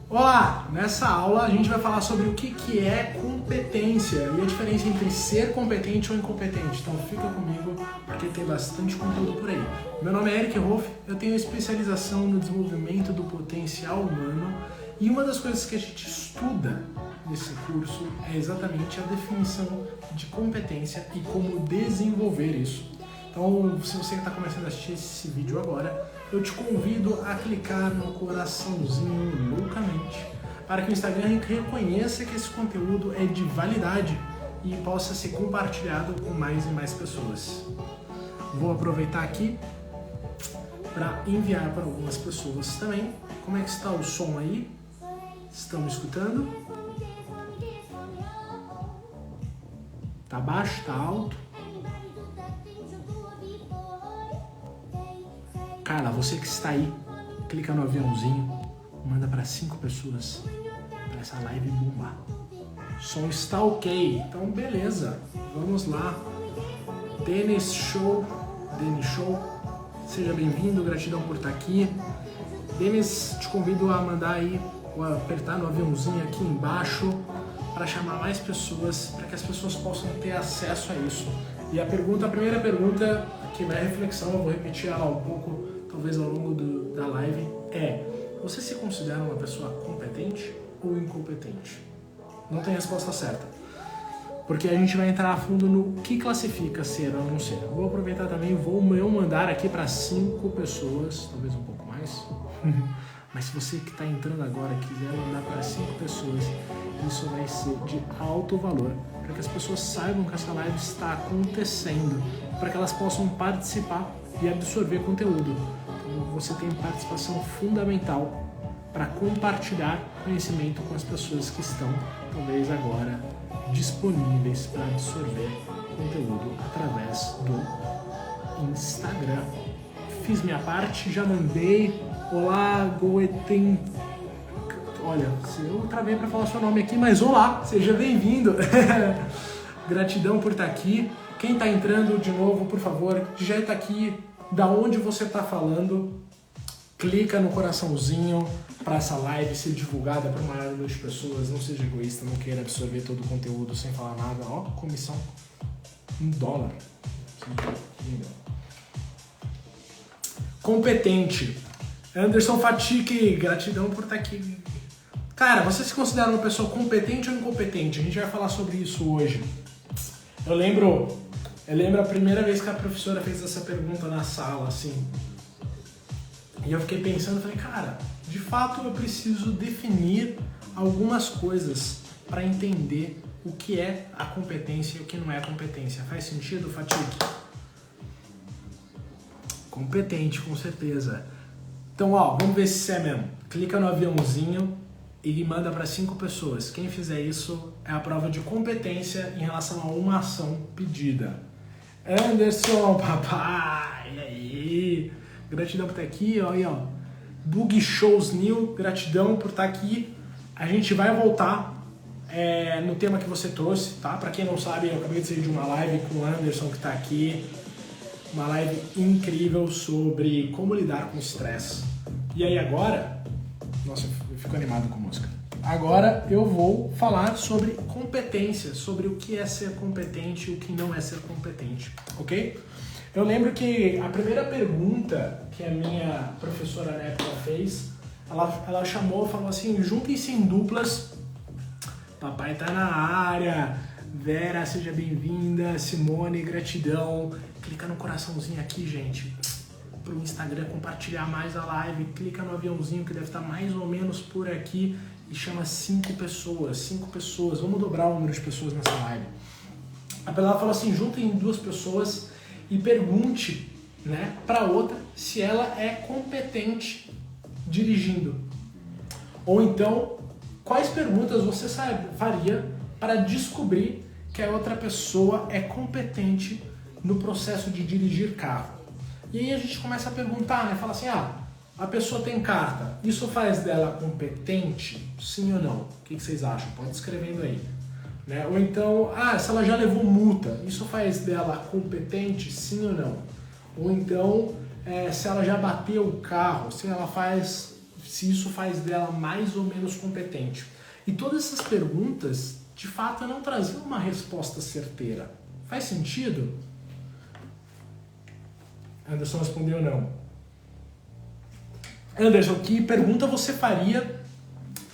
Olá! Nessa aula a gente vai falar sobre o que é competência e a diferença entre ser competente ou incompetente. Então fica comigo porque tem bastante conteúdo por aí. Meu nome é Eric Hoff, eu tenho especialização no desenvolvimento do potencial humano e uma das coisas que a gente estuda nesse curso é exatamente a definição de competência e como desenvolver isso. Então, se você está começando a assistir esse vídeo agora, eu te convido a clicar no coraçãozinho loucamente para que o Instagram reconheça que esse conteúdo é de validade e possa ser compartilhado com mais e mais pessoas. Vou aproveitar aqui para enviar para algumas pessoas também. Como é que está o som aí? Estão me escutando? Tá baixo? Tá alto? Cara, você que está aí, clica no aviãozinho, manda para 5 pessoas para essa live bombar. O som está ok, então beleza, vamos lá. Denis Show, seja bem-vindo, gratidão por estar aqui. Denis, te convido a mandar aí, ou a apertar no aviãozinho aqui embaixo para chamar mais pessoas, para que as pessoas possam ter acesso a isso. E a primeira pergunta, que é reflexão, eu vou repetir ela um pouco, talvez ao longo da live, você se considera uma pessoa competente ou incompetente? Não tem resposta certa, porque a gente vai entrar a fundo no que classifica ser ou não ser. Vou aproveitar também, vou mandar aqui para 5 pessoas, talvez um pouco mais, mas se você que está entrando agora quiser mandar para 5 pessoas, isso vai ser de alto valor, para que as pessoas saibam que essa live está acontecendo, para que elas possam participar e absorver conteúdo. Então, você tem participação fundamental para compartilhar conhecimento com as pessoas que estão, talvez agora, disponíveis para absorver conteúdo através do Instagram. Fiz minha parte, já mandei. Olá, Goeten. Olha, eu travei para falar seu nome aqui, mas olá, seja bem-vindo. Gratidão por estar aqui. Quem está entrando de novo, por favor, digita aqui da onde você está falando, clica no coraçãozinho para essa live ser divulgada para o maior número de pessoas. Não seja egoísta, não queira absorver todo o conteúdo sem falar nada. Ó, comissão $1. Que legal. Competente. Anderson Fatique, gratidão por estar aqui. Cara, você se considera uma pessoa competente ou incompetente? A gente vai falar sobre isso hoje. Eu lembro a primeira vez que a professora fez essa pergunta na sala, assim. E eu fiquei pensando, falei, cara, de fato eu preciso definir algumas coisas para entender o que é a competência e o que não é a competência. Faz sentido, Fatique? Competente, com certeza. Então, ó, vamos ver se é mesmo. Clica no aviãozinho e manda para 5 pessoas. Quem fizer isso é a prova de competência em relação a uma ação pedida. Anderson, papai, e aí? Gratidão por estar aqui, ó, aí, ó. Bug Shows New, gratidão por estar aqui. A gente vai voltar no tema que você trouxe, tá? Para quem não sabe, eu acabei de sair de uma live com o Anderson que está aqui. Uma live incrível sobre como lidar com estresse. E aí agora, nossa, eu fico animado com música. Agora eu vou falar sobre competência, sobre o que é ser competente e o que não é ser competente, ok? Eu lembro que a primeira pergunta que a minha professora na época fez, ela chamou e falou assim, juntem-se em duplas, papai tá na área, Vera, seja bem-vinda, Simone, gratidão, clica no coraçãozinho aqui, gente, pro Instagram compartilhar mais a live, clica no aviãozinho que deve estar mais ou menos por aqui, e chama 5 pessoas, vamos dobrar o número de pessoas nessa live. Ela falou assim, juntem 2 pessoas e pergunte, né, para outra se ela é competente dirigindo. Ou então, quais perguntas você faria para descobrir que a outra pessoa é competente no processo de dirigir carro. E aí a gente começa a perguntar, né, fala assim, a pessoa tem carta, isso faz dela competente? Sim ou não? O que vocês acham? Pode escrevendo aí. Né? Ou então, se ela já levou multa, isso faz dela competente? Sim ou não? Ou então, se ela já bateu o carro, se ela se isso faz dela mais ou menos competente. E todas essas perguntas, de fato, não traziam uma resposta certeira. Faz sentido? Anderson respondeu não. Anderson, que pergunta você faria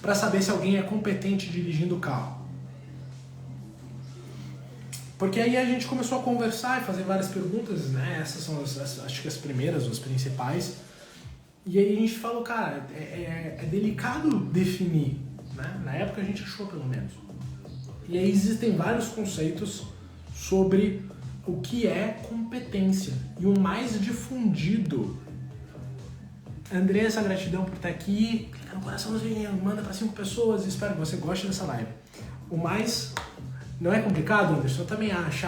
para saber se alguém é competente dirigindo o carro? Porque aí a gente começou a conversar e fazer várias perguntas, né? Essas são acho que as primeiras, as principais. E aí a gente falou, cara, é delicado definir, né? Na época a gente achou, pelo menos. E aí existem vários conceitos sobre o que é competência. E o mais difundido... Andressa, gratidão por estar aqui. Clica no coraçãozinho, manda para 5 pessoas. Espero que você goste dessa live. O mais... Não é complicado, Anderson? Eu também acho.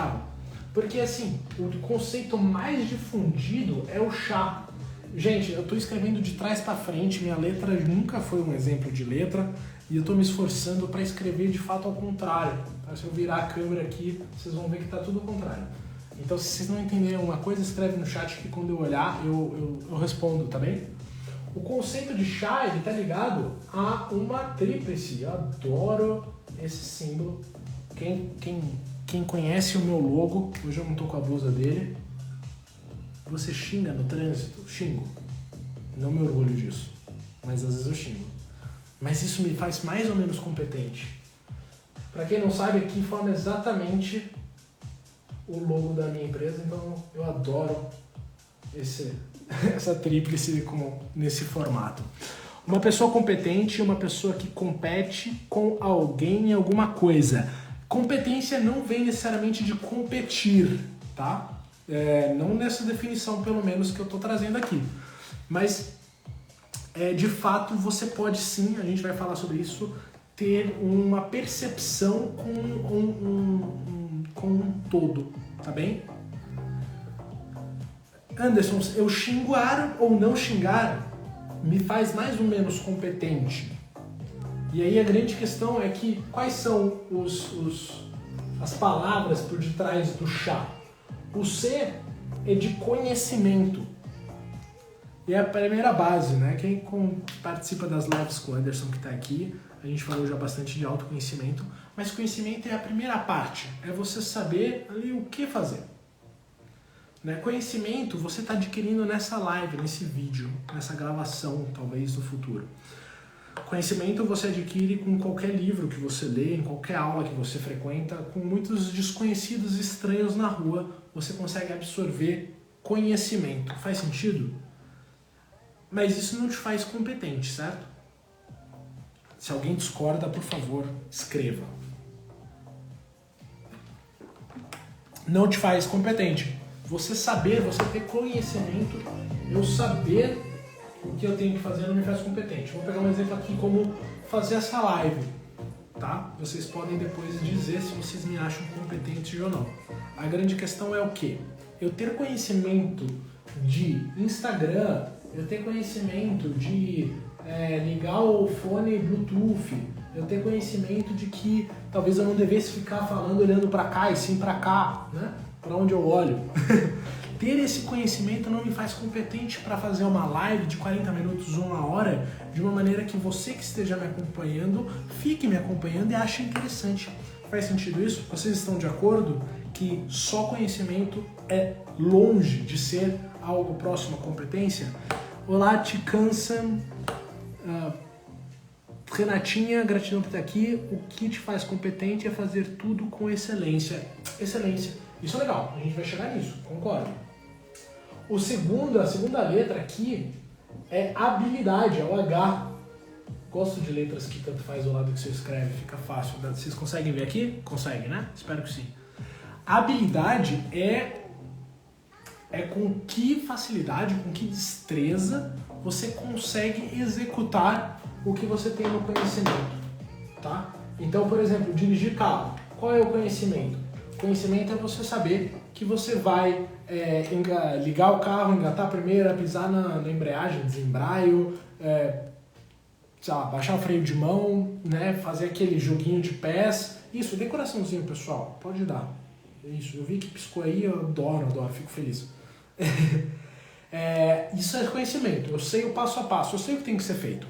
Porque, assim, o conceito mais difundido é o chá. Gente, eu estou escrevendo de trás para frente. Minha letra nunca foi um exemplo de letra. E eu estou me esforçando para escrever de fato ao contrário. Tá? Se eu virar a câmera aqui, vocês vão ver que está tudo ao contrário. Então, se vocês não entenderem uma coisa, escreve no chat que quando eu olhar, eu respondo, tá bem? O conceito de chá, ele tá ligado a uma tríplice. Eu adoro esse símbolo. Quem conhece o meu logo, hoje eu não tô com a blusa dele. Você xinga no trânsito? Xingo. Não me orgulho disso. Mas às vezes eu xingo. Mas isso me faz mais ou menos competente. Pra quem não sabe, aqui forma exatamente o logo da minha empresa. Então eu adoro essa tríplice nesse formato. Uma pessoa competente é uma pessoa que compete com alguém em alguma coisa. Competência não vem necessariamente de competir, tá? Não nessa definição, pelo menos, que eu estou trazendo aqui. Mas, de fato, você pode sim, a gente vai falar sobre isso, ter uma percepção com um todo, tá bem? Anderson, eu xingar ou não xingar me faz mais ou menos competente. E aí a grande questão é que quais são as palavras por detrás do chá? O C é de conhecimento. E é a primeira base, né? Quem participa das lives com o Anderson que está aqui, a gente falou já bastante de autoconhecimento, mas conhecimento é a primeira parte. É você saber ali o que fazer. Né? Conhecimento você está adquirindo nessa live, nesse vídeo, nessa gravação, talvez no futuro. Conhecimento você adquire com qualquer livro que você lê, em qualquer aula que você frequenta, com muitos desconhecidos estranhos na rua, você consegue absorver conhecimento. Faz sentido? Mas isso não te faz competente, certo? Se alguém discorda, por favor, escreva. Não te faz competente. Você saber, você ter conhecimento, eu saber o que eu tenho que fazer não me faz competente. Vou pegar um exemplo aqui como fazer essa live, tá? Vocês podem depois dizer se vocês me acham competente ou não. A grande questão é o quê? Eu ter conhecimento de Instagram, eu ter conhecimento de ligar o fone Bluetooth, eu ter conhecimento de que talvez eu não devesse ficar falando olhando para cá e sim para cá, né? Para onde eu olho. Ter esse conhecimento não me faz competente para fazer uma live de 40 minutos ou 1 hora de uma maneira que você que esteja me acompanhando fique me acompanhando e ache interessante. Faz sentido isso? Vocês estão de acordo que só conhecimento é longe de ser algo próximo à competência? Olá, te cansa. Renatinha, gratidão por estar aqui. O que te faz competente é fazer tudo com excelência. Excelência. Isso é legal, a gente vai chegar nisso, concordo. A segunda letra aqui é habilidade, é o H. Gosto de letras que tanto faz o lado que você escreve, fica fácil. Vocês conseguem ver aqui? Conseguem, né? Espero que sim. Habilidade é com que facilidade, com que destreza você consegue executar o que você tem no conhecimento, tá? Então, por exemplo, dirigir carro. Qual é o conhecimento? Conhecimento é você saber que você vai ligar o carro, engatar a primeira, pisar na embreagem, desembraio, sei lá, baixar o freio de mão, né, fazer aquele joguinho de pés. Isso, decoraçãozinho, pessoal, pode dar. Isso, eu vi que piscou aí, eu adoro, fico feliz. Isso é conhecimento, eu sei o passo a passo, eu sei o que tem que ser feito.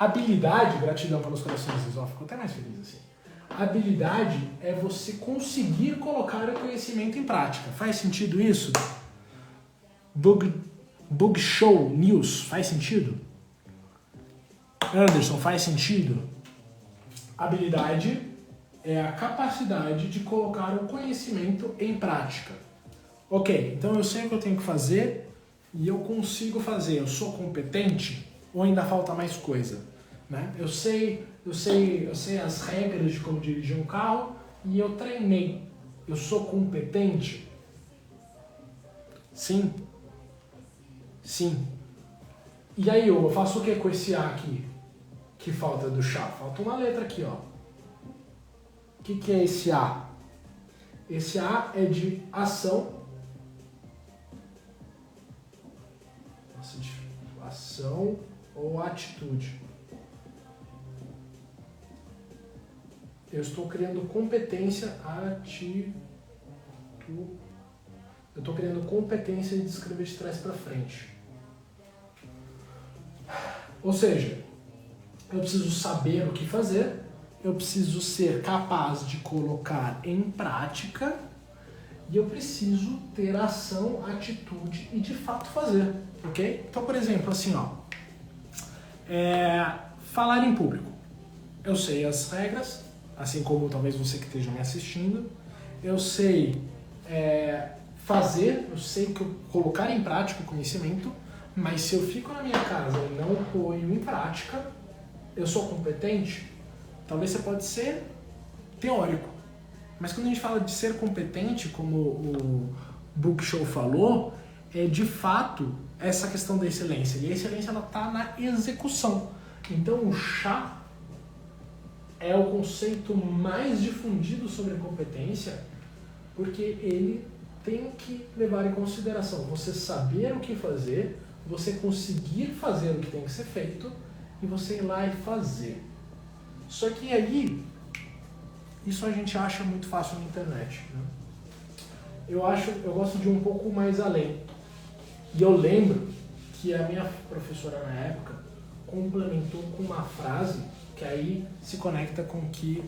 Habilidade, gratidão pelos corações, ó, ficou até mais feliz assim. Habilidade é você conseguir colocar o conhecimento em prática. Faz sentido isso? Bug Show News, faz sentido? Anderson, faz sentido? Habilidade é a capacidade de colocar o conhecimento em prática. Ok, então eu sei o que eu tenho que fazer e eu consigo fazer. Eu sou competente ou ainda falta mais coisa? Né? Eu sei as regras de como dirigir um carro e eu treinei. Eu sou competente? Sim. Sim. E aí eu faço o que com esse A aqui? Que falta do chá? Falta uma letra aqui, ó. O que é esse A? Esse A é de ação. Nossa, de ação ou atitude. Eu estou criando competência Eu estou criando competência de escrever de trás para frente. Ou seja, eu preciso saber o que fazer, eu preciso ser capaz de colocar em prática e eu preciso ter ação, atitude e de fato fazer, ok? Então, por exemplo, assim, ó, falar em público. Eu sei as regras, assim como talvez você que esteja me assistindo. Eu sei fazer, eu sei colocar em prática o conhecimento, mas se eu fico na minha casa e não ponho em prática, eu sou competente? Talvez você pode ser teórico, mas quando a gente fala de ser competente, como o Book Show falou, é de fato essa questão da excelência. E a excelência ela está na execução. Então o chá é o conceito mais difundido sobre competência, porque ele tem que levar em consideração você saber o que fazer, você conseguir fazer o que tem que ser feito e você ir lá e fazer. Só que aí, isso a gente acha muito fácil na internet, né? Eu gosto de ir um pouco mais além. E eu lembro que a minha professora na época complementou com uma frase que aí se conecta com que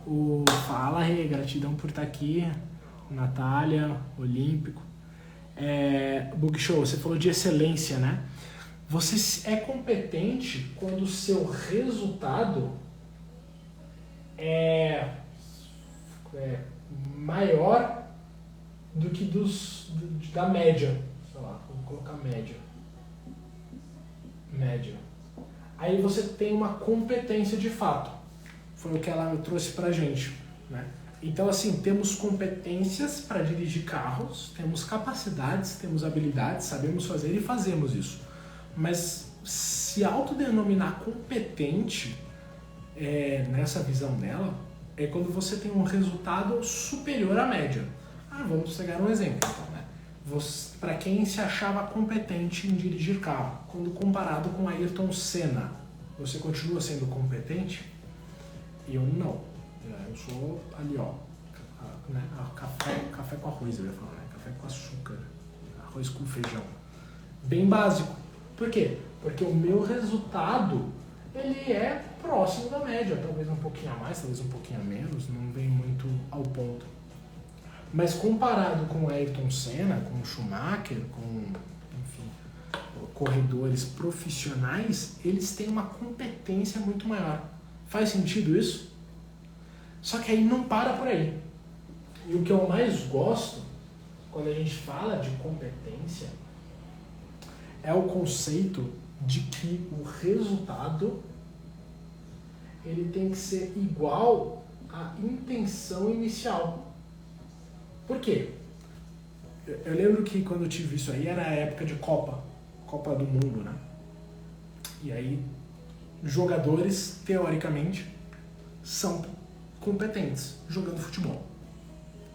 o Fala Rê, gratidão por estar aqui, Natália, Olímpico. Book Show, você falou de excelência, né? Você é competente quando o seu resultado é maior do que da média. Sei lá, vou colocar média. Aí você tem uma competência de fato. Foi o que ela trouxe pra gente, né? Então, assim, temos competências para dirigir carros, temos capacidades, temos habilidades, sabemos fazer e fazemos isso. Mas se autodenominar competente, nessa visão dela, é quando você tem um resultado superior à média. Vamos pegar um exemplo, então, né? Para quem se achava competente em dirigir carro, quando comparado com Ayrton Senna, você continua sendo competente? Eu não. Eu sou ali, ó, né? Café com arroz, eu ia falar, né? Café com açúcar, arroz com feijão. Bem básico. Por quê? Porque o meu resultado, ele é próximo da média, talvez um pouquinho a mais, talvez um pouquinho a menos, não vem muito ao ponto. Mas comparado com o Ayrton Senna, com o Schumacher, com, enfim, corredores profissionais, eles têm uma competência muito maior. Faz sentido isso? Só que aí não para por aí. E o que eu mais gosto, quando a gente fala de competência, é o conceito de que o resultado ele tem que ser igual à intenção inicial. Por quê? Eu lembro que quando eu tive isso aí era a época de Copa do Mundo, né? E aí, jogadores, teoricamente, são competentes jogando futebol,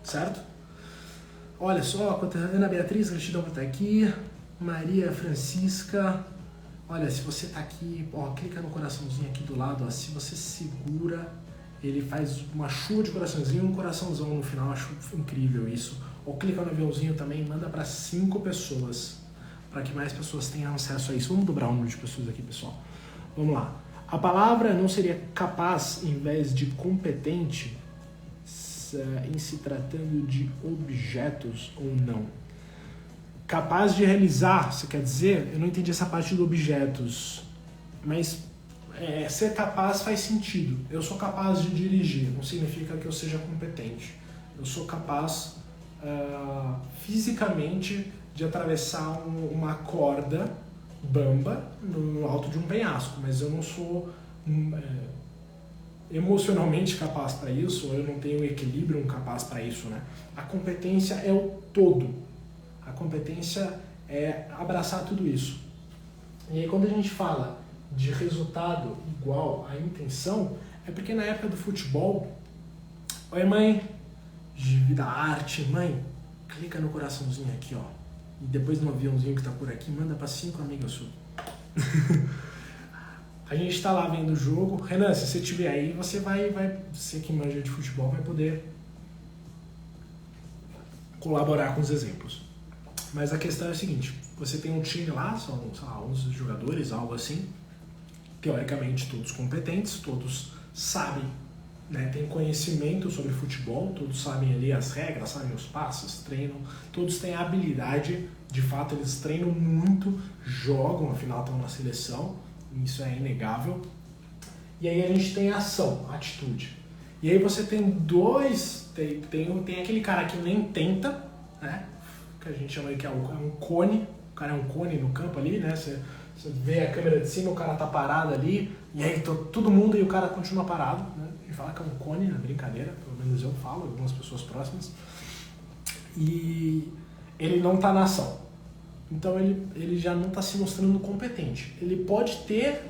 certo? Olha só, Ana Beatriz, gratidão por estar aqui, Maria Francisca, olha, se você tá aqui, ó, clica no coraçãozinho aqui do lado, ó, se você segura, ele faz uma chuva de coraçãozinho e um coraçãozão no final, acho incrível isso. Ou clica no aviãozinho também e manda para 5 pessoas, para que mais pessoas tenham acesso a isso. Vamos dobrar o número de pessoas aqui, pessoal. Vamos lá. A palavra não seria capaz em vez de competente em se tratando de objetos ou não? Capaz de realizar, você quer dizer? Eu não entendi essa parte do objetos, mas ser capaz faz sentido. Eu sou capaz de dirigir, não significa que eu seja competente. Eu sou capaz fisicamente de atravessar uma corda bamba no alto de um penhasco, mas eu não sou emocionalmente capaz para isso, ou eu não tenho equilíbrio capaz para isso, né? A competência é o todo. A competência é abraçar tudo isso. E aí quando a gente fala de resultado igual à intenção, é porque na época do futebol, oi mãe, da arte, mãe, clica no coraçãozinho aqui, ó, e depois no aviãozinho que tá por aqui, manda para 5 amigas suas. A gente tá lá vendo o jogo. Renan, se você estiver aí, você você que manja de futebol vai poder colaborar com os exemplos. Mas a questão é a seguinte, você tem um time lá, são, sei lá, 11 jogadores, algo assim, teoricamente todos competentes, todos sabem, né, têm conhecimento sobre futebol, todos sabem ali as regras, sabem os passos, treinam, todos têm habilidade, de fato eles treinam muito, jogam, afinal estão na seleção, isso é inegável. E aí a gente tem ação, atitude. E aí você tem tem aquele cara que nem tenta, né, que a gente chama de que é um cone, o cara é um cone no campo ali, né, você vê a câmera de cima, o cara tá parado ali, e aí todo mundo e o cara continua parado, né? A gente fala que é um cone na brincadeira, pelo menos eu falo, algumas pessoas próximas. E ele não tá na ação. Então ele já não tá se mostrando competente. Ele pode ter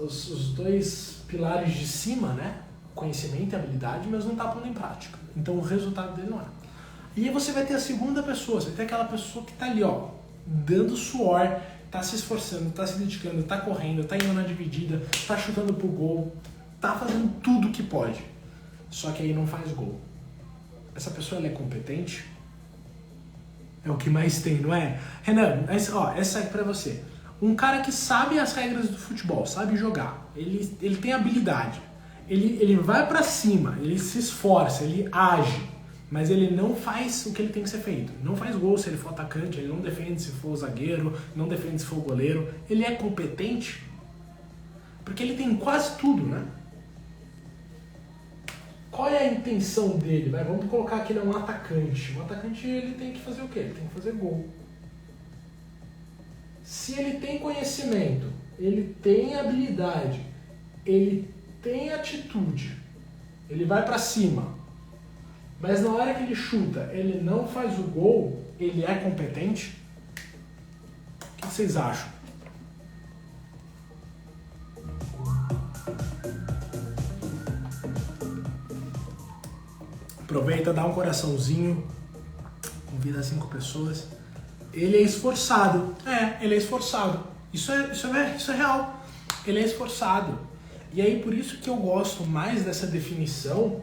os dois pilares de cima, né? Conhecimento e habilidade, mas não tá pondo em prática. Então o resultado dele não é. E aí você vai ter a segunda pessoa, você vai ter aquela pessoa que tá ali, ó, dando suor, tá se esforçando, tá se dedicando, tá correndo, tá indo na dividida, tá chutando pro gol, tá fazendo tudo que pode. Só que aí não faz gol. Essa pessoa, ela é competente? É o que mais tem, não é? Renan, essa é pra você. Um cara que sabe as regras do futebol, sabe jogar, ele tem habilidade, ele vai pra cima, ele se esforça, ele age, mas ele não faz o que ele tem que ser feito. Não faz gol se ele for atacante, ele não defende se for zagueiro, não defende se for goleiro. Ele é competente porque ele tem quase tudo, né? Qual é a intenção dele? Vamos colocar que ele é um atacante. Um atacante, ele tem que fazer o quê? Ele tem que fazer gol. Se ele tem conhecimento, ele tem habilidade, ele tem atitude, ele vai pra cima, mas na hora que ele chuta, ele não faz o gol, ele é competente? O que vocês acham? Aproveita, dá um coraçãozinho, convida 5 pessoas. Ele é esforçado. Ele é esforçado. Isso é real. Ele é esforçado. E aí por isso que eu gosto mais dessa definição,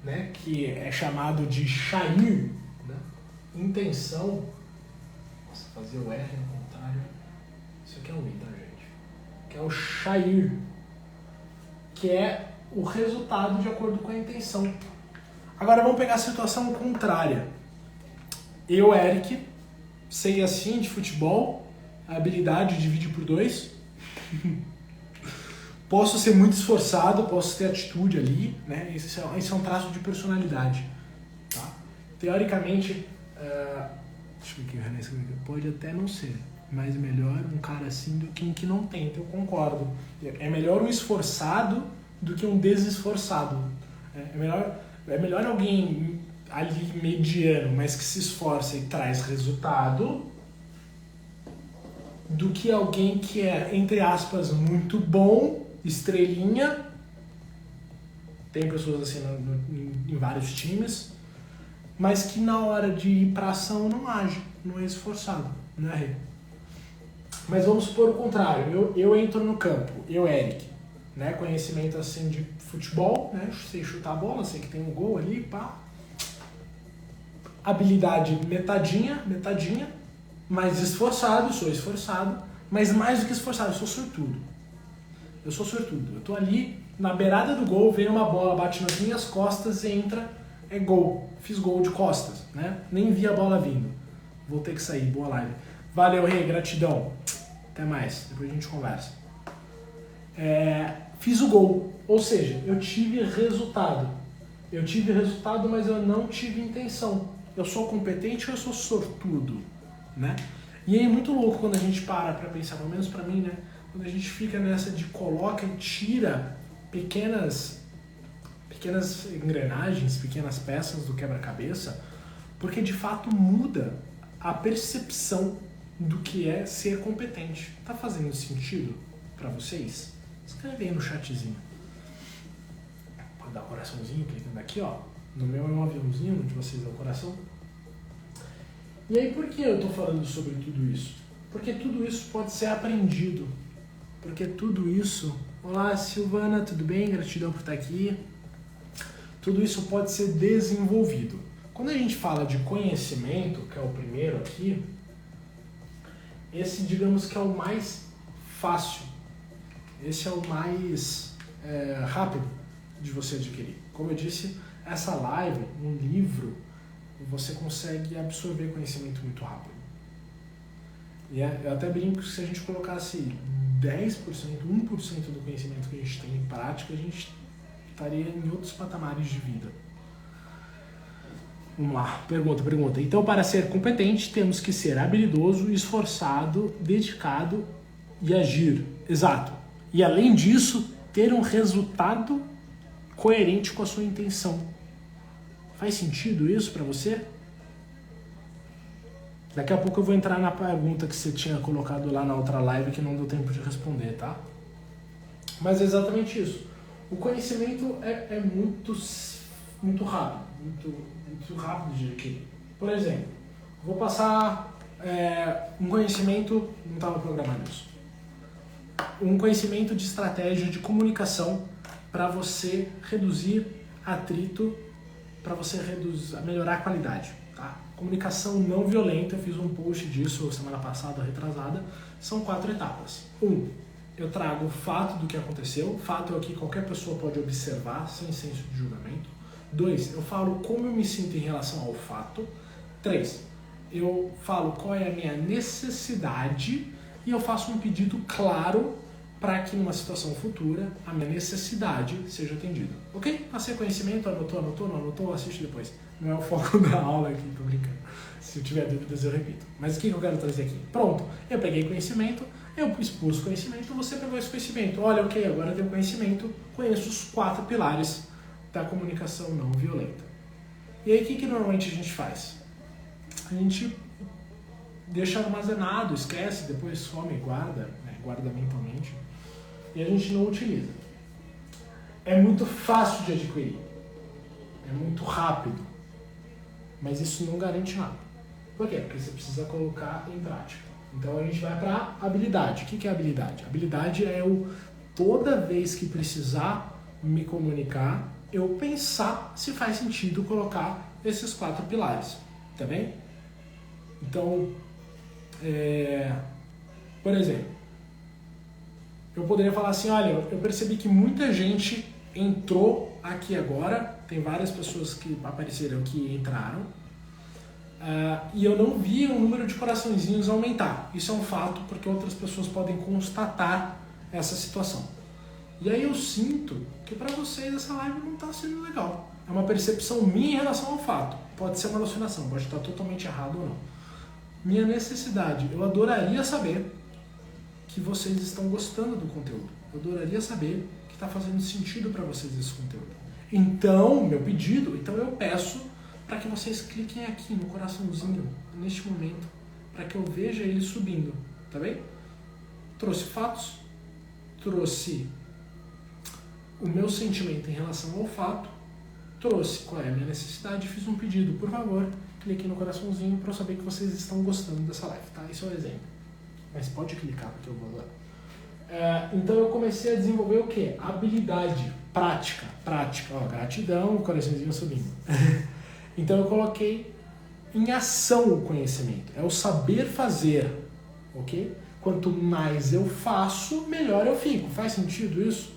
né, que é chamado de Shair, né? Intenção. Nossa, fazer o R no contrário. Isso aqui é um I, tá, gente? Que é o Shair, que é o resultado de acordo com a intenção. Agora vamos pegar a situação contrária. Eu, Eric, sei assim de futebol, a habilidade divide por 2. Posso ser muito esforçado, posso ter atitude ali, né? Esse é um traço de personalidade. Tá? Teoricamente, deixa eu ver aqui, pode até não ser, mas é melhor um cara assim do que um que não tenta, eu concordo. É melhor um esforçado do que um desesforçado. É melhor alguém ali mediano, mas que se esforça e traz resultado, do que alguém que é, entre aspas, muito bom, estrelinha. Tem pessoas assim em vários times, mas que na hora de ir pra ação não age, não é esforçado, não é? Mas vamos supor o contrário, eu entro no campo, eu, Eric, né, conhecimento assim de futebol, né, sei chutar a bola, sei que tem um gol ali, pá. Habilidade metadinha, mas esforçado, sou esforçado, mas mais do que esforçado, eu sou sortudo. Eu sou sortudo. Eu tô ali na beirada do gol, vem uma bola, bate nas minhas costas e entra, é gol. Fiz gol de costas, né? Nem vi a bola vindo. Vou ter que sair. Boa live. Valeu, Rei. Gratidão. Até mais. Depois a gente conversa. Fiz o gol. Ou seja, eu tive resultado. Eu tive resultado, mas eu não tive intenção. Eu sou competente ou eu sou sortudo, né? E aí é muito louco quando a gente para pensar, pelo menos pra mim, né? Quando a gente fica nessa de coloca e tira pequenas engrenagens, pequenas peças do quebra-cabeça, porque de fato muda a percepção do que é ser competente. Tá fazendo sentido pra vocês? Escreve aí no chatzinho. Pode dar um coraçãozinho clicando aqui, ó. No meu é um aviãozinho, no de vocês é o coração. E aí por que eu tô falando sobre tudo isso? Porque tudo isso pode ser aprendido. Porque tudo isso... Olá, Silvana, tudo bem? Gratidão por estar aqui. Tudo isso pode ser desenvolvido. Quando a gente fala de conhecimento, que é o primeiro aqui, esse, digamos que é o mais fácil. Esse é o mais rápido de você adquirir. Como eu disse, essa live, um livro, você consegue absorver conhecimento muito rápido. E eu até brinco que se a gente colocasse 10%, 1% do conhecimento que a gente tem em prática, a gente estaria em outros patamares de vida. Vamos lá, pergunta. Então, para ser competente, temos que ser habilidoso, esforçado, dedicado e agir. Exato. E além disso, ter um resultado coerente com a sua intenção. Faz sentido isso para você? Daqui a pouco eu vou entrar na pergunta que você tinha colocado lá na outra live que não deu tempo de responder, tá? Mas é exatamente isso. O conhecimento é muito rápido, muito rápido de adquirir. Por exemplo, vou passar um conhecimento, não estava programado isso, um conhecimento de estratégia de comunicação para você reduzir atrito, para você melhorar a qualidade. Tá? Comunicação não violenta, eu fiz um post disso semana passada, retrasada, são 4 etapas. 1. Eu trago o fato do que aconteceu, fato é o que qualquer pessoa pode observar, sem senso de julgamento. 2. Eu falo como eu me sinto em relação ao fato. 3. Eu falo qual é a minha necessidade e eu faço um pedido claro para que numa situação futura a minha necessidade seja atendida. Ok? Passei conhecimento, anotou, não anotou, assiste depois. Não é o foco da aula aqui, tô brincando. Se eu tiver dúvidas eu repito. Mas o que eu quero trazer aqui? Pronto, eu peguei conhecimento, eu expus conhecimento, você pegou esse conhecimento. Olha, ok, agora eu tenho conhecimento, conheço os 4 pilares da comunicação não violenta. E aí o que normalmente a gente faz? A gente deixa armazenado, esquece, depois some, guarda mentalmente, e a gente não utiliza. É muito fácil de adquirir, é muito rápido, mas isso não garante nada. Por quê? Porque você precisa colocar em prática. Então a gente vai para habilidade. O que é habilidade? Habilidade é toda vez que precisar me comunicar, eu pensar se faz sentido colocar esses 4 pilares, tá bem? Então, por exemplo, eu poderia falar assim, olha, eu percebi que muita gente entrou aqui agora, tem várias pessoas que apareceram que entraram, e eu não vi o número de coraçõezinhos aumentar. Isso é um fato, porque outras pessoas podem constatar essa situação. E aí eu sinto que para vocês essa live não está sendo legal. É uma percepção minha em relação ao fato. Pode ser uma alucinação, pode estar totalmente errado ou não. Minha necessidade, eu adoraria saber que vocês estão gostando do conteúdo. Eu adoraria saber que está fazendo sentido para vocês esse conteúdo. Então, meu pedido, eu peço para que vocês cliquem aqui no coraçãozinho, neste momento, para que eu veja ele subindo, tá bem? Trouxe fatos, trouxe o meu sentimento em relação ao fato, trouxe qual é a minha necessidade e fiz um pedido. Por favor, clique no coraçãozinho para eu saber que vocês estão gostando dessa live, tá? Isso é um exemplo. Mas pode clicar porque eu vou agora. Então eu comecei a desenvolver o quê? Habilidade, prática. Ó, gratidão, coraçãozinho subindo. Então eu coloquei em ação o conhecimento. É o saber fazer, ok? quanto mais eu faço, melhor eu fico. Faz sentido isso?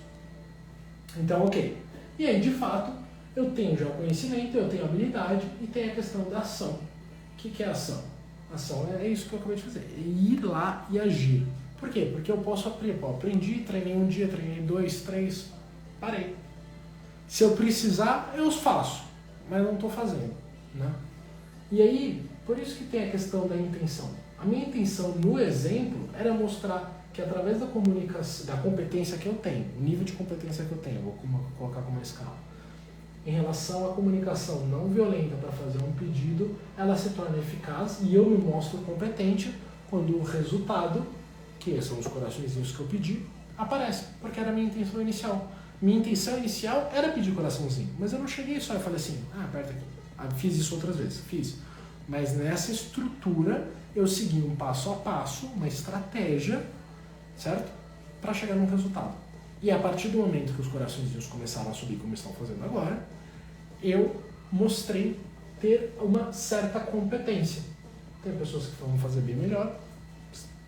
Então, ok. E aí, de fato, eu tenho já o conhecimento, eu tenho a habilidade e tem a questão da ação. O que é ação? Ação é isso que eu acabei de fazer. É ir lá e agir. Por quê? Porque eu posso aprender. Aprendi, treinei um dia, treinei 2, 3, parei. Se eu precisar, eu os faço. Mas não estou fazendo. Né? E aí, por isso que tem a questão da intenção. A minha intenção no exemplo era mostrar que através da comunicação, da competência que eu tenho, o nível de competência que eu tenho, vou colocar como uma escala, em relação à comunicação não violenta para fazer um pedido, ela se torna eficaz e eu me mostro competente quando o resultado, que são os coraçõezinhos que eu pedi, aparece, porque era a minha intenção inicial. Minha intenção inicial era pedir coraçãozinho, mas eu não cheguei só e falei assim, aperta aqui. Fiz isso outras vezes, fiz. Mas nessa estrutura eu segui um passo a passo, uma estratégia, certo? Para chegar num resultado. E a partir do momento que os coraçõezinhos começaram a subir como estão fazendo agora, eu mostrei ter uma certa competência. Tem pessoas que vão fazer bem melhor,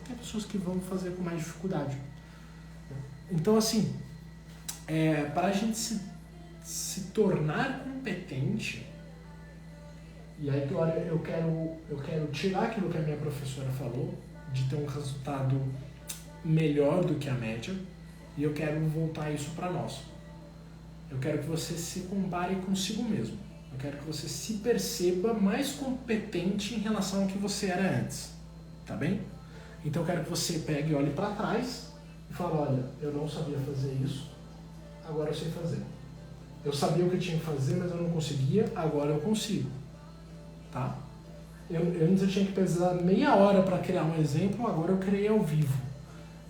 tem pessoas que vão fazer com mais dificuldade. Então, assim, para a gente se tornar competente, e aí, olha, eu quero tirar aquilo que a minha professora falou, de ter um resultado melhor do que a média, e eu quero voltar isso para nós. Eu quero que você se compare consigo mesmo. Eu quero que você se perceba mais competente em relação ao que você era antes. Tá bem? Então eu quero que você pegue e olhe para trás e fale, olha, eu não sabia fazer isso, agora eu sei fazer. Eu sabia o que eu tinha que fazer, mas eu não conseguia, agora eu consigo. Tá? Antes eu tinha que pesar meia hora para criar um exemplo, agora eu criei ao vivo.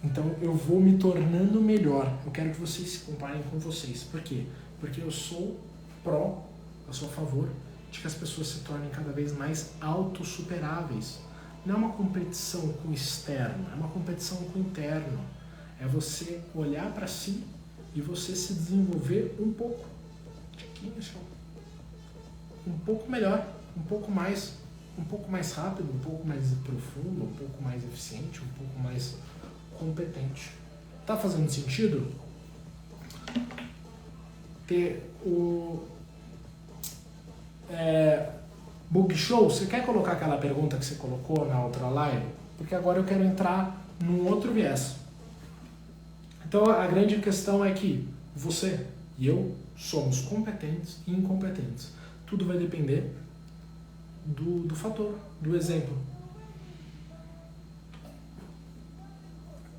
Então eu vou me tornando melhor. Eu quero que vocês se comparem com vocês. Por quê? Porque eu sou eu sou a favor de que as pessoas se tornem cada vez mais autossuperáveis. Não é uma competição com o externo, é uma competição com o interno. É você olhar para si e você se desenvolver um pouco. Um pouco melhor, um pouco mais rápido, um pouco mais profundo, um pouco mais eficiente, um pouco mais competente. Tá fazendo sentido? Ter o Bug Show, você quer colocar aquela pergunta que você colocou na outra live? Porque agora eu quero entrar num outro viés. Então a grande questão é que você e eu somos competentes e incompetentes. Tudo vai depender do fator, do exemplo.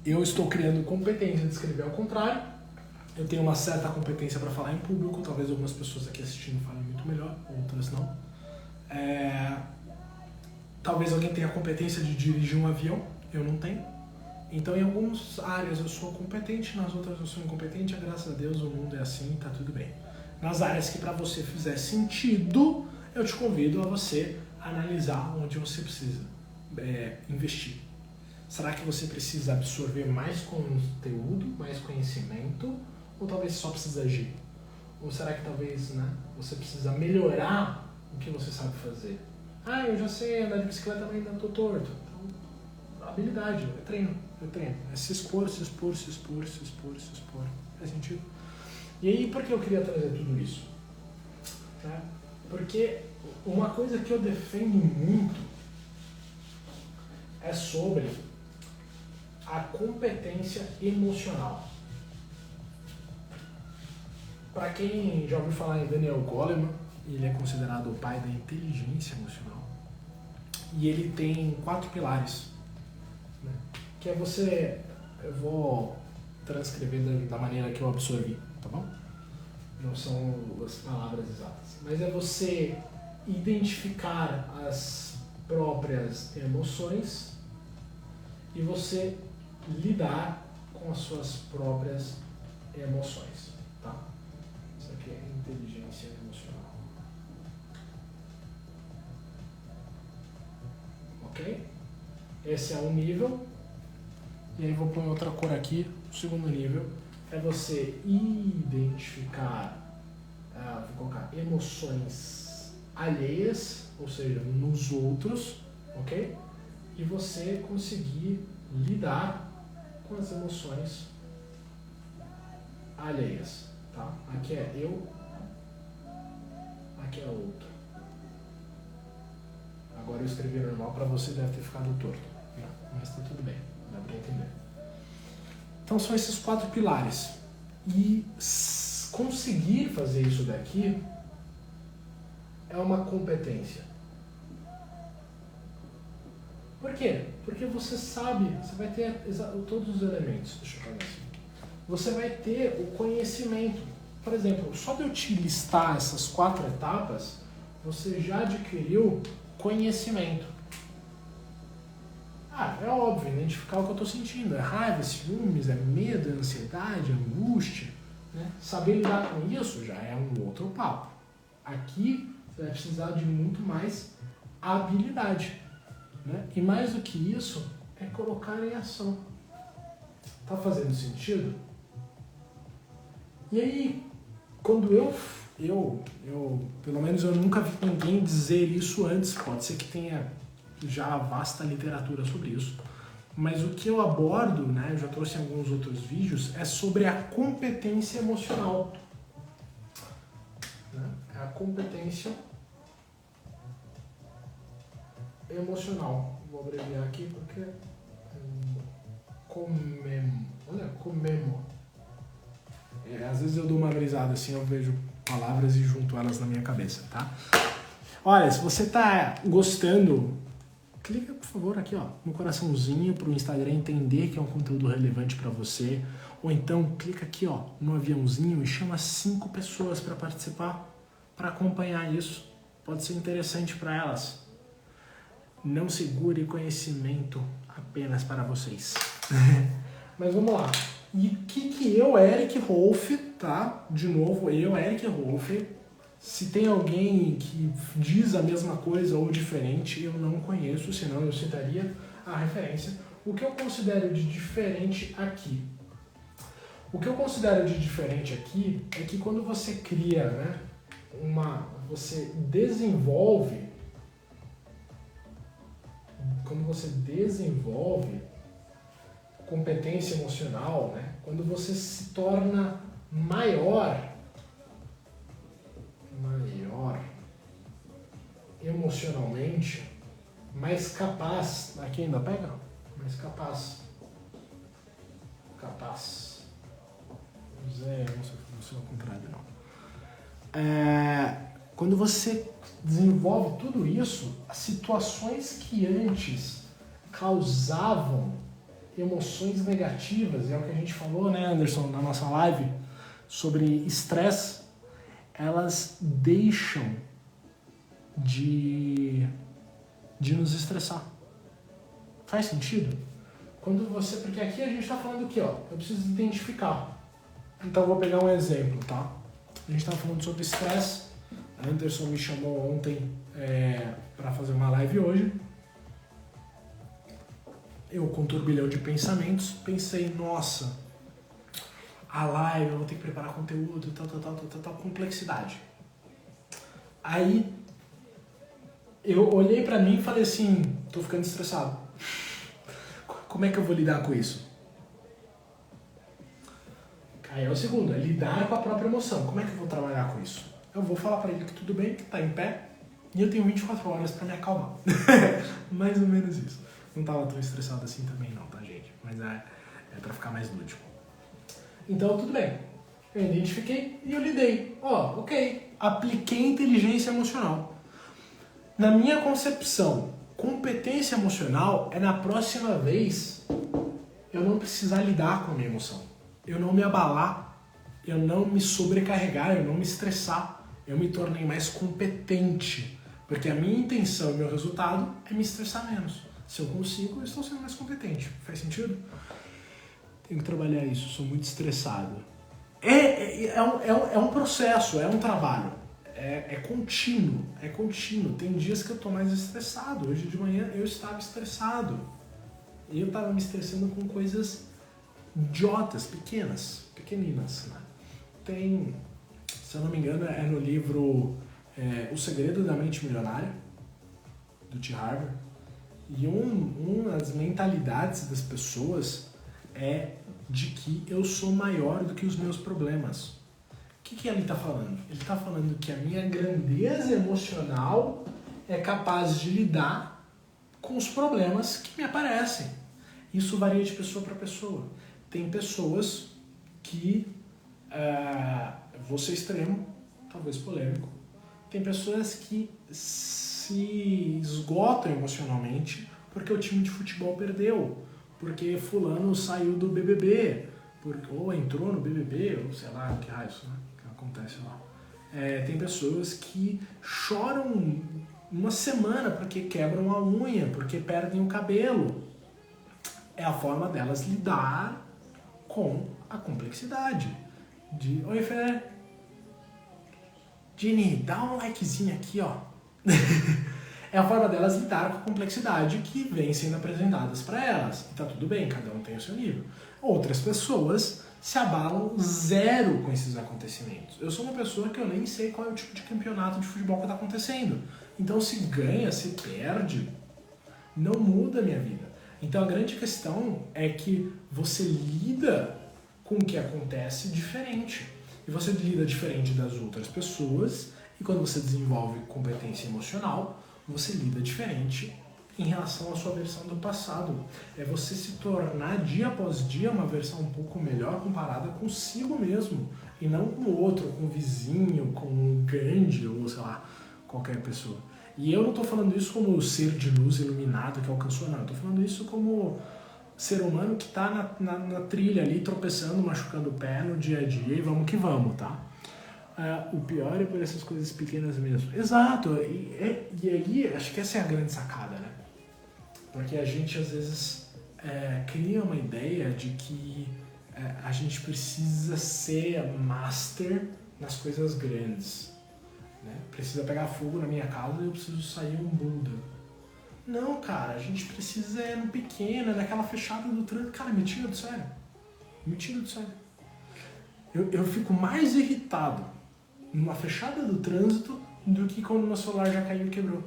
Eu estou criando competência de escrever ao contrário. Eu tenho uma certa competência para falar em público. Talvez algumas pessoas aqui assistindo falem muito melhor, outras não. Talvez alguém tenha a competência de dirigir um avião. Eu não tenho. Então, em algumas áreas eu sou competente, nas outras eu sou incompetente. Graças a Deus o mundo é assim, tá tudo bem. Nas áreas que para você fizer sentido, eu te convido a você analisar onde você precisa investir. Será que você precisa absorver mais conteúdo, mais conhecimento, ou talvez só precisa agir? Ou será que talvez você precisa melhorar o que você sabe fazer? Eu já sei andar de bicicleta, mas ainda estou torto. Então, habilidade, eu treino. É se expor. Faz sentido? E aí, por que eu queria trazer tudo isso? Porque uma coisa que eu defendo muito é sobre a competência emocional. Para quem já ouviu falar em Daniel Goleman, ele é considerado o pai da inteligência emocional. E ele tem 4 pilares. Que é você... Eu vou transcrever da maneira que eu absorvi, tá bom? Não são as palavras exatas. Mas é você identificar as próprias emoções e você lidar com as suas próprias emoções, tá? Isso aqui é inteligência emocional. Ok? Esse é um nível. E aí vou pôr outra cor aqui. O segundo nível é você identificar, vou colocar emoções alheias, ou seja, nos outros, ok? E você conseguir lidar com as emoções alheias, tá? Aqui é eu, aqui é outro. Agora eu escrevi normal, para você deve ter ficado torto, mas tá tudo bem, dá para entender. Então são esses 4 pilares. E conseguir fazer isso daqui é uma competência. Por quê? Porque você sabe, você vai ter todos os elementos. Deixa eu falar assim. Você vai ter o conhecimento. Por exemplo, só de eu te listar essas 4 etapas, você já adquiriu conhecimento. É óbvio, identificar o que eu estou sentindo. É raiva, ciúmes, é medo, é ansiedade, é angústia. Né? Saber lidar com isso já é um outro papo. Aqui você vai precisar de muito mais habilidade. Né? E mais do que isso, é colocar em ação. Tá fazendo sentido? E aí, quando eu pelo menos eu nunca vi ninguém dizer isso antes, pode ser que tenha já vasta literatura sobre isso, mas o que eu abordo, né, eu já trouxe em alguns outros vídeos, é sobre a competência emocional. Né? É a competência emocional. Vou abreviar aqui porque comemo. Às vezes eu dou uma brisada assim, eu vejo palavras e junto elas na minha cabeça, tá? Olha, se você tá gostando, clica por favor aqui, ó, no coraçãozinho pro Instagram entender que é um conteúdo relevante para você, ou então clica aqui, ó, no aviãozinho e chama 5 pessoas para participar, para acompanhar isso. Pode ser interessante para elas. Não segure conhecimento apenas para vocês. Mas vamos lá. E o que eu, Eric Rolf, tá? De novo, eu, Eric Rolf. Se tem alguém que diz a mesma coisa ou diferente, eu não conheço, senão eu citaria a referência. O que eu considero de diferente aqui? O que eu considero de diferente aqui é que quando você cria, né, você desenvolve competência emocional, né? Quando você se torna maior emocionalmente, mais capaz, aqui ainda pega? Mais capaz. Não sei ao contrário, não. Quando você desenvolve tudo isso, as situações que antes causavam emoções negativas, é o que a gente falou, né, Anderson, na nossa live, sobre estresse, elas deixam de nos estressar. Faz sentido? Porque aqui a gente está falando aqui, ó, eu preciso identificar. Então eu vou pegar um exemplo, tá? A gente estava falando sobre estresse. A Anderson me chamou ontem para fazer uma live hoje. Eu, com um turbilhão de pensamentos, pensei, nossa, a live, eu vou ter que preparar conteúdo, tal, complexidade. Aí, eu olhei pra mim e falei assim, tô ficando estressado. Como é que eu vou lidar com isso? Aí é o segundo, é lidar com a própria emoção. Como é que eu vou trabalhar com isso? Eu vou falar pra ele que tudo bem, que tá em pé, e eu tenho 24 horas pra me acalmar. Mais ou menos isso. Não tava tão estressado assim também não, tá, gente? Mas é pra ficar mais lúdico. Então, tudo bem. Eu identifiquei e eu lidei. Ok. Apliquei inteligência emocional. Na minha concepção, competência emocional é na próxima vez eu não precisar lidar com a minha emoção. Eu não me abalar, eu não me sobrecarregar, eu não me estressar. Eu me tornei mais competente. Porque a minha intenção e meu resultado é me estressar menos. Se eu consigo, eu estou sendo mais competente. Faz sentido? Tenho que trabalhar isso, sou muito estressado. É um processo, é um trabalho. É contínuo. Tem dias que eu estou mais estressado. Hoje de manhã eu estava estressado. E eu estava me estressando com coisas idiotas, pequeninas. Né? Tem, se eu não me engano, é no livro O Segredo da Mente Milionária, do T. Harv. E uma das mentalidades das pessoas é de que eu sou maior do que os meus problemas. O que ele está falando? Ele está falando que a minha grandeza emocional é capaz de lidar com os problemas que me aparecem. Isso varia de pessoa para pessoa. Tem pessoas que, vou ser extremo, talvez polêmico, tem pessoas que se esgotam emocionalmente porque o time de futebol perdeu, porque fulano saiu do BBB, ou entrou no BBB, ou sei lá, que raio isso, né? Que acontece lá. Tem pessoas que choram uma semana porque quebram a unha, porque perdem o cabelo. É a forma delas lidar com a complexidade. Oi, Fê. Jenny, dá um likezinho aqui, ó. É a forma delas lidar com a complexidade que vem sendo apresentadas para elas. E tá tudo bem, cada um tem o seu nível. Outras pessoas se abalam zero com esses acontecimentos. Eu sou uma pessoa que eu nem sei qual é o tipo de campeonato de futebol que tá acontecendo. Então se ganha, se perde, não muda a minha vida. Então a grande questão é que você lida com o que acontece diferente. E você lida diferente das outras pessoas, e quando você desenvolve competência emocional, você lida diferente em relação à sua versão do passado. É você se tornar dia após dia uma versão um pouco melhor comparada consigo mesmo, e não com o outro, com o vizinho, com o Gandhi, ou sei lá, qualquer pessoa. E eu não estou falando isso como ser de luz iluminado que alcançou, não. Eu estou falando isso como ser humano que está na trilha ali, tropeçando, machucando o pé no dia a dia, e vamos que vamos, tá? O pior é por essas coisas pequenas mesmo. Exato, e aí acho que essa é a grande sacada, né? Porque a gente às vezes cria uma ideia de que a gente precisa ser master nas coisas grandes, né? Precisa pegar fogo na minha casa e eu preciso sair um Buda. Não, cara, a gente precisa no pequeno, naquela fechada do trânsito. Cara, me tira do sério. Me tira do sério. Eu fico mais irritado numa fechada do trânsito do que quando meu celular já caiu e quebrou.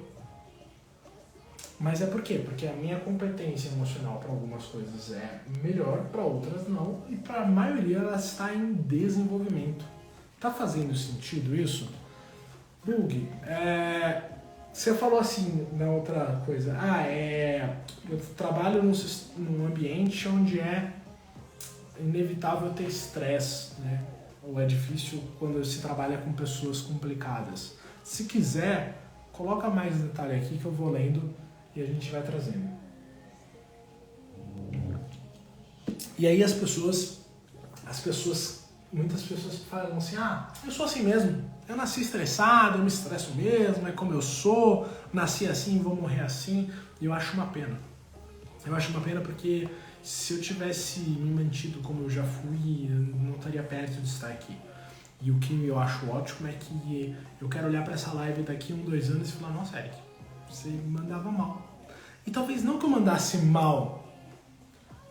Mas é por quê? Porque a minha competência emocional para algumas coisas é melhor, para outras não, e para a maioria ela está em desenvolvimento. Tá fazendo sentido isso? Bug, você falou assim na outra coisa, eu trabalho num ambiente onde é inevitável ter estresse, né? Ou é difícil quando se trabalha com pessoas complicadas. Se quiser, coloca mais detalhe aqui que eu vou lendo e a gente vai trazendo. E aí muitas pessoas falam assim, eu sou assim mesmo, eu nasci estressado, eu me estresso mesmo, é como eu sou, nasci assim, vou morrer assim. E eu acho uma pena. Eu acho uma pena porque se eu tivesse me mantido como eu já fui, eu não estaria perto de estar aqui. E o que eu acho ótimo é que eu quero olhar para essa live daqui 1, 2 anos e falar, nossa, Eric, você mandava mal. E talvez não que eu mandasse mal,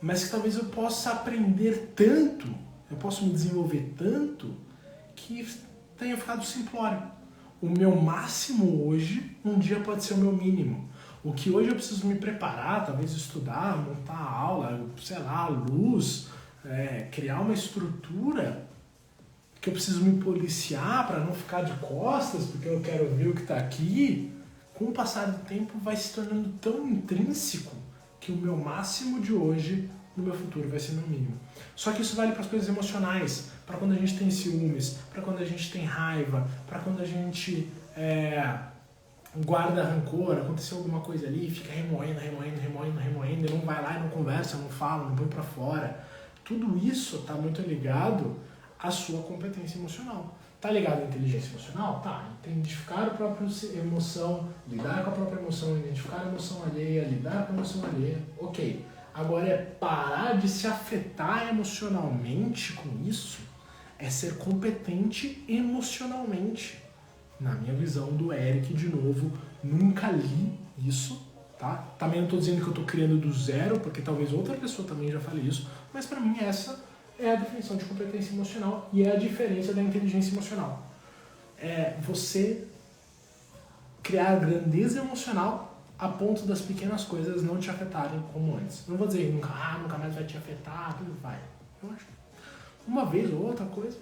mas que talvez eu possa aprender tanto, eu possa me desenvolver tanto, que tenha ficado simplório. O meu máximo hoje, um dia pode ser o meu mínimo. O que hoje eu preciso me preparar, talvez estudar, montar a aula, sei lá, luz, criar uma estrutura, que eu preciso me policiar para não ficar de costas, porque eu quero ver o que está aqui, com o passar do tempo vai se tornando tão intrínseco que o meu máximo de hoje, no meu futuro, vai ser meu mínimo. Só que isso vale para as coisas emocionais, para quando a gente tem ciúmes, para quando a gente tem raiva, para quando a gente guarda rancor, aconteceu alguma coisa ali, fica remoendo, e não vai lá e não conversa, não fala, não põe para fora. Tudo isso está muito ligado à sua competência emocional. Tá ligado à inteligência emocional? Tá. Identificar a própria emoção, lidar com a própria emoção, identificar a emoção alheia, lidar com a emoção alheia. Ok. Agora é parar de se afetar emocionalmente com isso, é ser competente emocionalmente. Na minha visão do Eric, de novo, nunca li isso, tá? Também não estou dizendo que eu estou criando do zero, porque talvez outra pessoa também já fale isso, mas para mim essa é a definição de competência emocional e é a diferença da inteligência emocional. É você criar grandeza emocional a ponto das pequenas coisas não te afetarem como antes. Não vou dizer nunca mais vai te afetar, tudo vai. Eu acho que uma vez ou outra coisa,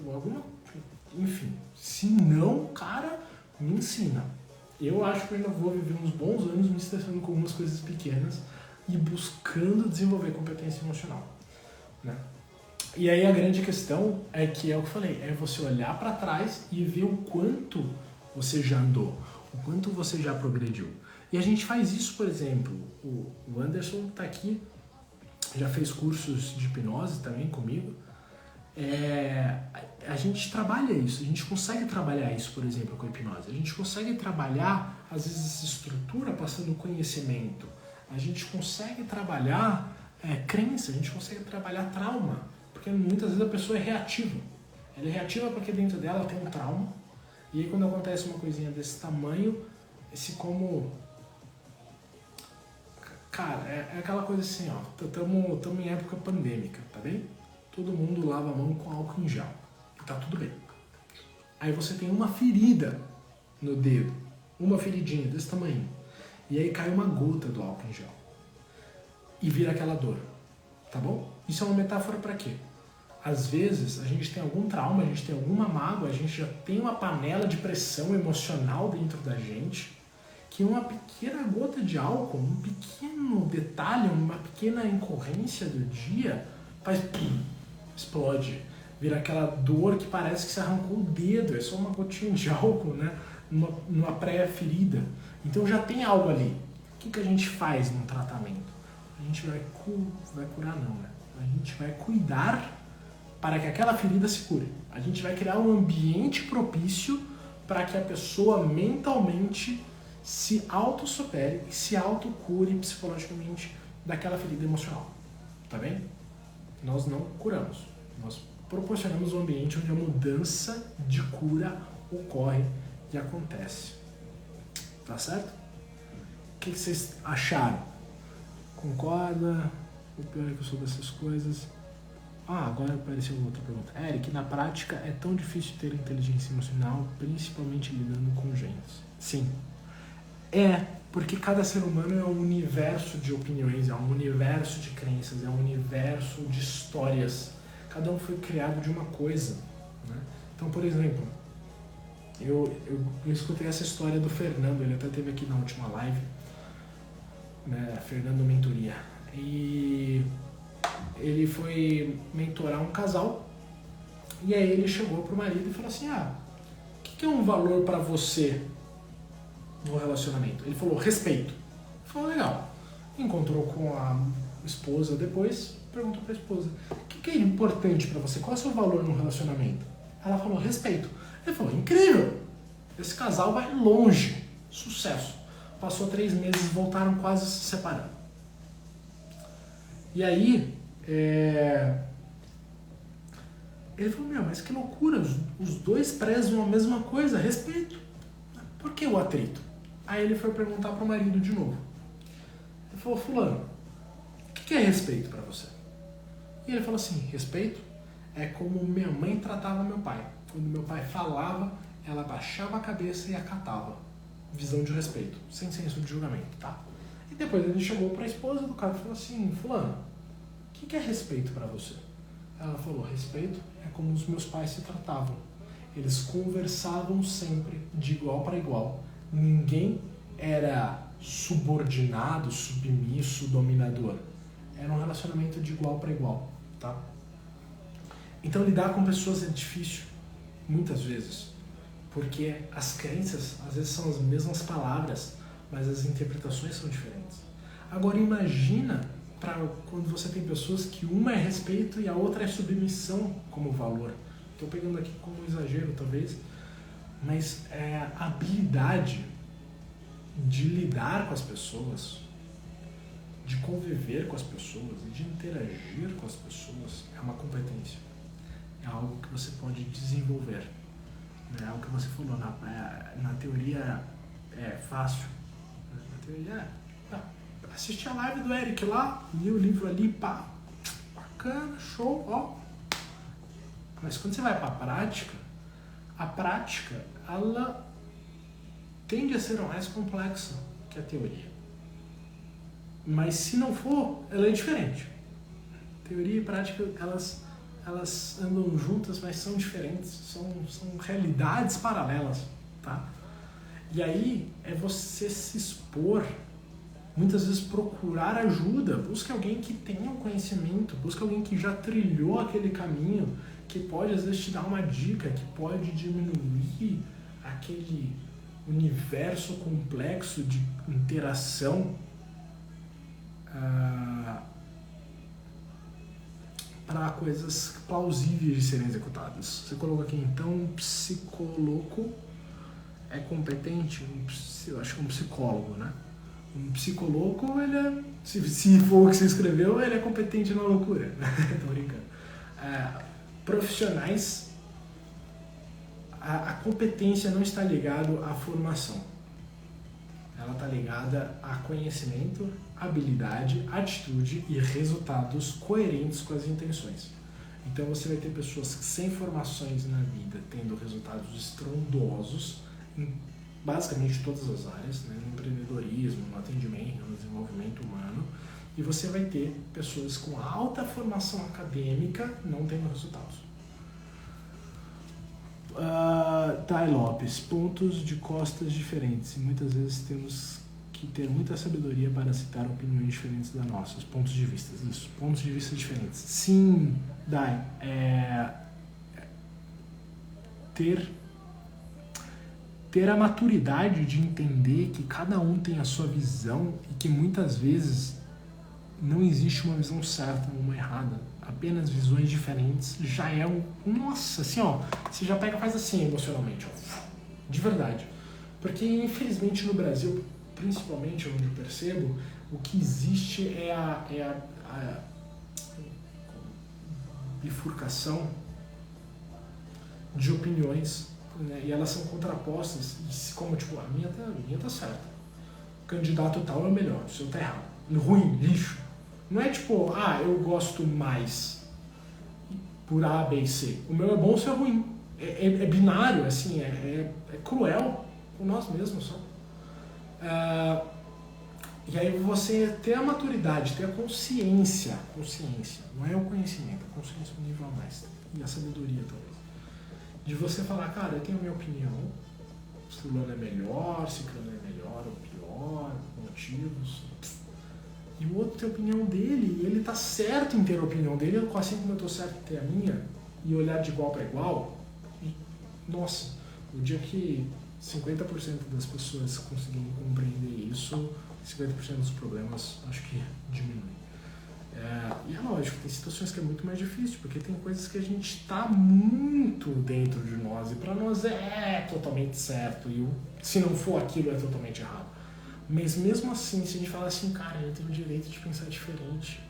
enfim. Se não, cara, me ensina. Eu acho que eu ainda vou viver uns bons anos me estressando com algumas coisas pequenas e buscando desenvolver competência emocional, né? E aí a grande questão é que é o que eu falei, é você olhar para trás e ver o quanto você já andou, o quanto você já progrediu. E a gente faz isso, por exemplo, o Anderson está aqui, já fez cursos de hipnose também comigo. A gente trabalha isso, a gente consegue trabalhar isso, por exemplo, com a hipnose. A gente consegue trabalhar, às vezes, essa estrutura passando conhecimento. A gente consegue trabalhar crença, a gente consegue trabalhar trauma. Porque muitas vezes a pessoa é reativa. Ela é reativa porque dentro dela tem um trauma. E aí quando acontece uma coisinha desse tamanho, Cara, é aquela coisa assim, ó. Estamos em época pandêmica, tá bem? Todo mundo lava a mão com álcool em gel. E tá tudo bem. Aí você tem uma ferida no dedo. Uma feridinha desse tamanho. E aí cai uma gota do álcool em gel. E vira aquela dor. Tá bom? Isso é uma metáfora para quê? Às vezes a gente tem algum trauma, a gente tem alguma mágoa, a gente já tem uma panela de pressão emocional dentro da gente, que uma pequena gota de álcool, um pequeno detalhe, uma pequena incorrência do dia faz explode. Vira aquela dor que parece que se arrancou o dedo, é só uma gotinha de álcool, né? Numa pré-ferida. Então já tem algo ali. O que a gente faz num tratamento? A gente vai curar não, né? A gente vai cuidar para que aquela ferida se cure. A gente vai criar um ambiente propício para que a pessoa mentalmente se autossupere e se autocure psicologicamente daquela ferida emocional. Tá bem? Nós não curamos. Nós proporcionamos um ambiente onde a mudança de cura ocorre e acontece. Tá certo? O que vocês acharam? Concorda? O pior é que eu sou dessas coisas. Agora apareceu outra pergunta. Eric, na prática é tão difícil ter inteligência emocional, principalmente lidando com gênios. Sim. Porque cada ser humano é um universo de opiniões, é um universo de crenças, é um universo de histórias. Cada um foi criado de uma coisa, né? Então, por exemplo, eu escutei essa história do Fernando, ele até esteve aqui na última live, né? Fernando Mentoria. E ele foi mentorar um casal e aí ele chegou pro marido e falou assim, o que é um valor para você no relacionamento? Ele falou, respeito. Ele falou, legal. Encontrou com a esposa depois, perguntou pra esposa, o que é importante para você? Qual é o seu valor no relacionamento? Ela falou, respeito. Ele falou, incrível! Esse casal vai longe. Sucesso. Passou 3 meses, voltaram quase se separando. E aí, ele falou, mas que loucura, os dois prezam a mesma coisa, respeito. Por que o atrito? Aí ele foi perguntar pro marido de novo. Ele falou, fulano, o que é respeito para você? E ele falou assim, respeito é como minha mãe tratava meu pai. Quando meu pai falava, ela baixava a cabeça e acatava. Visão de respeito, sem senso de julgamento, tá? E depois ele chegou para a esposa do cara e falou assim, fulano, o que é respeito para você? Ela falou, respeito é como os meus pais se tratavam. Eles conversavam sempre de igual para igual. Ninguém era subordinado, submisso, dominador. Era um relacionamento de igual para igual, tá? Então lidar com pessoas é difícil, muitas vezes, porque as crenças às vezes são as mesmas palavras, mas as interpretações são diferentes. Agora imagina para quando você tem pessoas que uma é respeito e a outra é submissão como valor. Estou pegando aqui como um exagero talvez, mas a habilidade de lidar com as pessoas, de conviver com as pessoas, de interagir com as pessoas é uma competência. É algo que você pode desenvolver. É algo que você falou, na teoria é fácil. Na teoria assistir a live do Eric lá, li o livro ali, pá, bacana, show, ó. Mas quando você vai para a prática, ela tende a ser mais complexa que a teoria. Mas se não for, ela é diferente. Teoria e prática, elas andam juntas, mas são diferentes, são realidades paralelas, tá? E aí é você se expor, muitas vezes procurar ajuda, busca alguém que tenha um conhecimento, busca alguém que já trilhou aquele caminho, que pode às vezes te dar uma dica, que pode diminuir aquele universo complexo de interação para coisas plausíveis de serem executadas. Você colocou aqui, então, um psicólogo é competente? Eu acho que é um psicólogo, né? Um psicólogo, ele é, se for o que você escreveu, ele é competente na loucura. Tô brincando. Profissionais, a competência não está ligada à formação. Ela está ligada a conhecimento, habilidade, atitude e resultados coerentes com as intenções. Então você vai ter pessoas sem formações na vida tendo resultados estrondosos em basicamente todas as áreas, né? No empreendedorismo, no atendimento, no desenvolvimento humano, e você vai ter pessoas com alta formação acadêmica não tendo resultados. Thay Lopes, pontos de costas diferentes, e muitas vezes temos que ter muita sabedoria para citar opiniões diferentes das nossas, pontos de vista, isso, pontos de vista diferentes. Sim, Thay, ter a maturidade de entender que cada um tem a sua visão e que muitas vezes não existe uma visão certa ou uma errada, apenas visões diferentes já é nossa, assim, ó, você já pega e faz assim emocionalmente, ó, de verdade. Porque infelizmente no Brasil, principalmente onde eu percebo, o que existe é a bifurcação de opiniões, né? E elas são contrapostas, e como tipo, a minha tá certa, o candidato tal é o melhor, o seu tá errado, ruim, lixo. Não é tipo, eu gosto mais por A, B e C. O meu é bom, o seu é ruim. É binário, assim, é cruel com nós mesmos só. E aí você ter a maturidade, ter a consciência, não é o conhecimento, a consciência no nível a mais, e a sabedoria talvez, de você falar, cara, eu tenho a minha opinião, se fulano é melhor, se fulano é melhor ou pior, motivos, e o outro tem a opinião dele, e ele tá certo em ter a opinião dele, assim como eu tô certo em ter a minha, e olhar de igual para igual, e, nossa, o dia que 50% das pessoas conseguirem compreender isso, 50% dos problemas acho que diminuem. E é lógico, tem situações que é muito mais difícil, porque tem coisas que a gente está muito dentro de nós, e para nós é totalmente certo, e se não for aquilo é totalmente errado. Mas mesmo assim, se a gente falar assim, cara, eu tenho o direito de pensar diferente,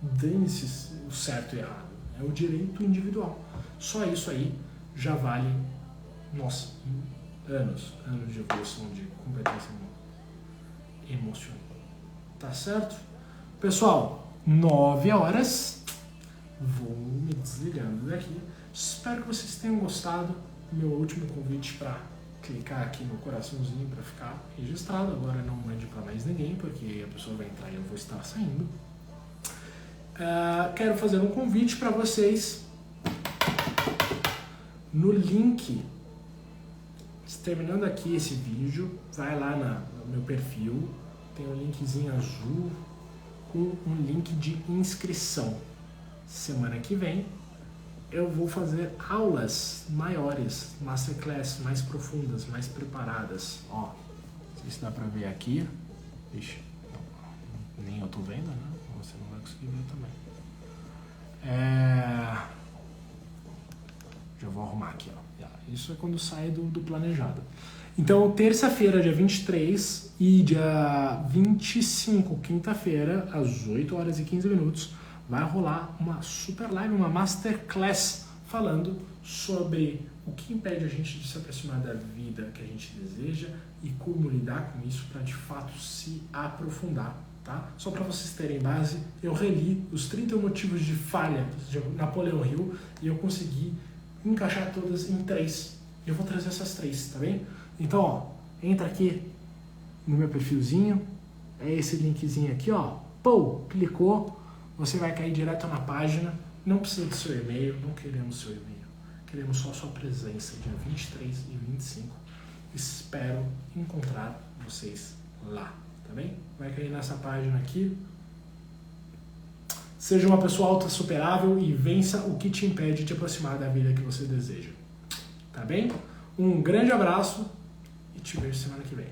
dane-se o certo e errado, é o direito individual. Só isso aí já vale, nossa, anos de evolução de competência emocional. Tá certo? Pessoal, 9 horas, vou me desligando daqui. Espero que vocês tenham gostado. Meu último convite para clicar aqui no coraçãozinho para ficar registrado. Agora não mande para mais ninguém, porque a pessoa vai entrar e eu vou estar saindo. Quero fazer um convite para vocês no link. Terminando aqui esse vídeo, vai lá no meu perfil, tem um linkzinho azul com um link de inscrição. Semana que vem eu vou fazer aulas maiores, masterclass mais profundas, mais preparadas. Ó, não sei se dá pra ver aqui. Ixi, nem eu tô vendo, né? Você não vai conseguir ver também. Já vou arrumar aqui, ó. Isso é quando sai do planejado. Então, terça-feira, dia 23 e dia 25, quinta-feira, às 8 horas e 15 minutos, vai rolar uma super live, uma masterclass, falando sobre o que impede a gente de se aproximar da vida que a gente deseja e como lidar com isso para, de fato, se aprofundar. Tá? Só para vocês terem base, eu reli os 30 motivos de falha de Napoleão Hill e eu consegui encaixar todas em 3. Eu vou trazer essas 3, tá bem? Então, ó, entra aqui no meu perfilzinho, é esse linkzinho aqui, ó. Pô, clicou, você vai cair direto na página. Não precisa do seu e-mail, não queremos seu e-mail. Queremos só sua presença, dia 23 e 25. Espero encontrar vocês lá, tá bem? Vai cair nessa página aqui. Seja uma pessoa alta superável e vença o que te impede de aproximar da vida que você deseja. Tá bem? Um grande abraço e te vejo semana que vem.